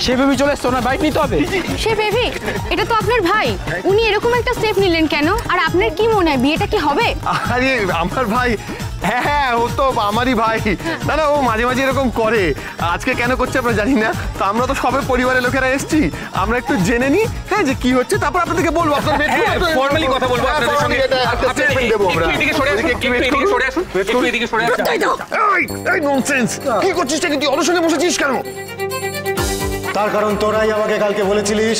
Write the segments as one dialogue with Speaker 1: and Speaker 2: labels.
Speaker 1: সে baby চলে এসছে, ওনার bike নিতে হবে।
Speaker 2: সে বেবি, এটা তো আপনার ভাই, উনি এরকম একটা স্টেপ নিলেন কেন? আর আপনার কি মনে হয় বিয়েটা কি হবে?
Speaker 3: আরে আমার ভাই, হ্যাঁ ও তো আমারই ভাই। না না, ও মাঝে মাঝে এরকম করে, আজকে কেন করছে আমরা জানি না। তো আমরা তো সবাই পরিবারের লোকেরা এসেছি, আমরা একটু জেনে নিই হ্যাঁ যে কি হচ্ছে, তারপর আপনাদেরকে বলবো। আপনার
Speaker 1: ফর্মালি কথা বলবো আপনাদের সঙ্গে। এদিকে সরে আসুন, এদিকে সরে আসুন, এদিকে সরে আসুন।
Speaker 3: এই ননসেন্স, কি করছিস? তুই অনশনে বসেছিস কেন?
Speaker 4: তার কারণ তোরাই আমাকে কালকে বলেছিলিস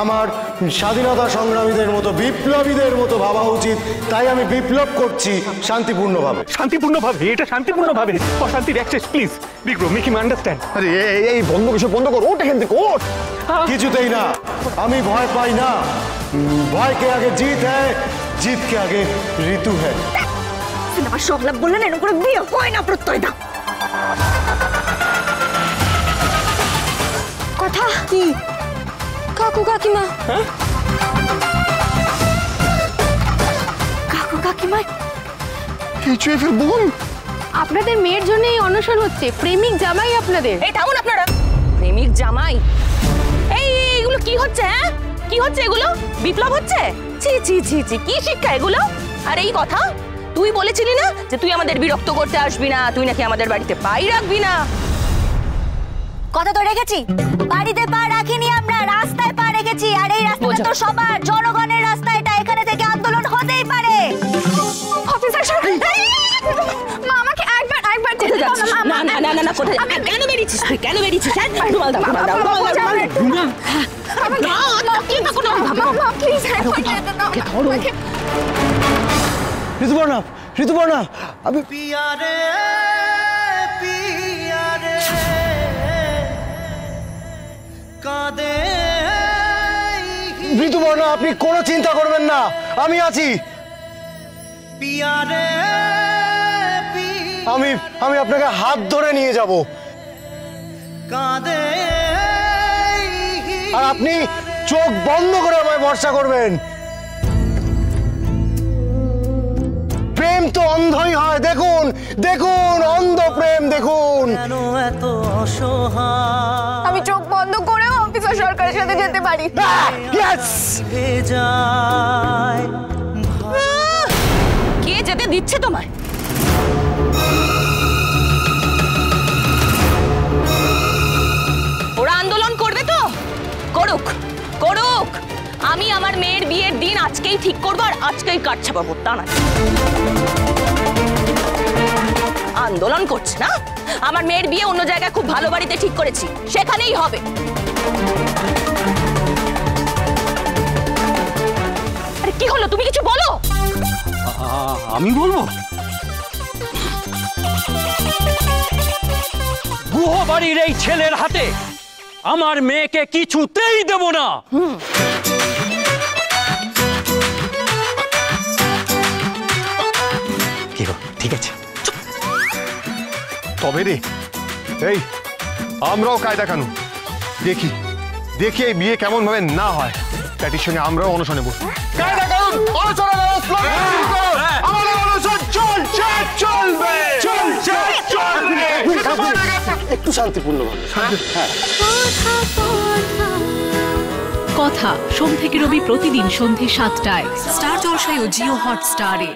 Speaker 4: আমার স্বাধীনতা সংগ্রামীদের মতো বিপ্লবীদের মতো ভাবা উচিত, তাই আমি বিপ্লব করছি শান্তিপূর্ণভাবে।
Speaker 5: শান্তিপূর্ণভাবে? এটা শান্তিপূর্ণভাবে? অশান্তির access please Bikram, make him understand.
Speaker 3: আরে এই বন্ধ কর, ওঠ এখান থেকে, ওঠ।
Speaker 4: কিছুতেই না, আমি ভয় পাই না। ভয় কে আগে জিত হ্যায়, জিত কে আগে ঋতু হ্যায়।
Speaker 6: সিনেমা সংলাপ বললেন এরকম করে বিয়ে হয় না প্রত্যয় দা।
Speaker 2: কথা কি কাকু কাকিমা?
Speaker 6: কাকু কাকিমা
Speaker 3: কিছু ফের বোন,
Speaker 2: আপনাদের মেয়ের জন্য এই অনশন হচ্ছে। প্রেমিক জামাই আপনাদের।
Speaker 6: এই থামুন আপনারা। প্রেমিক জামাই? এইগুলো কি হচ্ছে? হ্যাঁ কি হচ্ছে এগুলো? বিপ্লব হচ্ছে? ছি ছি ছি ছি, কি শিক্ষা এগুলো? আর এই কথা তুই বলেছিলি না যে তুই আমাদের বিরক্ত করতে আসবি না, তুই নাকি আমাদের বাড়িতে পাই রাখবি না।
Speaker 7: কথা তো রেখেছি, বাড়িতে পা রাখিনি আমরা, রাস্তায় পা রেখেছি। আর এই রাস্তাটা তো সবার, জনগণের রাস্তা এটা, এখানে থেকে আন্দোলন হতেই পারে।
Speaker 6: অফিসার সাহেব,
Speaker 2: মা আমাকে একবার যেতে দাও না।
Speaker 6: না না না না, কোথায় কেন বেরিয়েছিস তুই? কেন বেরিয়েছিস? রুমাল দাও, রুমাল দাও, রুমাল দাও।
Speaker 4: ঋতুপর্ণা, ঋতুপর্ণা, আমি ঋতুপর্ণা, আপনি কোনো চিন্তা করবেন না, আমি আছি। আমি আপনাকে হাত ধরে নিয়ে যাব, আর আপনি চোখ বন্ধ করে আমায় ভরসা করবেন। প্রেম তো অন্ধই হয়, দেখুন দেখুন, অন্ধ প্রেম দেখুন।
Speaker 2: আমি চোখ বন্ধ করেও অফিসার সরকারের সাথে যেতে পারি।
Speaker 6: কে যেতে দিচ্ছে তোমায়? ওরা আন্দোলন করবে তো করুক, করুক। আমি আমার মেয়ের বিয়ের দিন আজকেই ঠিক করবো, আর আজকেই কাট ছাপাবো। তা না, আন্দোলন করছে না, আমার মেয়ের বিয়ে অন্য জায়গায় খুব ভালো বাড়িতে ঠিক করেছি, সেখানেই হবে। আরে কি হলো, তুমি কিছু বলো।
Speaker 1: আমি বলবো? গুহবাড়ির এই ছেলের হাতে আমার মেয়েকে কিছুতেই দেব না। কি গো, ঠিক আছে?
Speaker 3: তবে রে, এই আমরাও কায়দা কানুন দেখি, দেখি এই বিয়ে কেমন ভাবে না হয়। প্যাটির সঙ্গে আমরাও অনশনে বসবো। কায়দা কানুন, অনশনে আমাদের অনশন চলবে, চলবে।
Speaker 4: একটু শান্তিপূর্ণ
Speaker 8: কথা সোম থেকে রবি প্রতিদিন সন্ধ্যে ৭টায় স্টার জলসায় ও জিও হটস্টারে।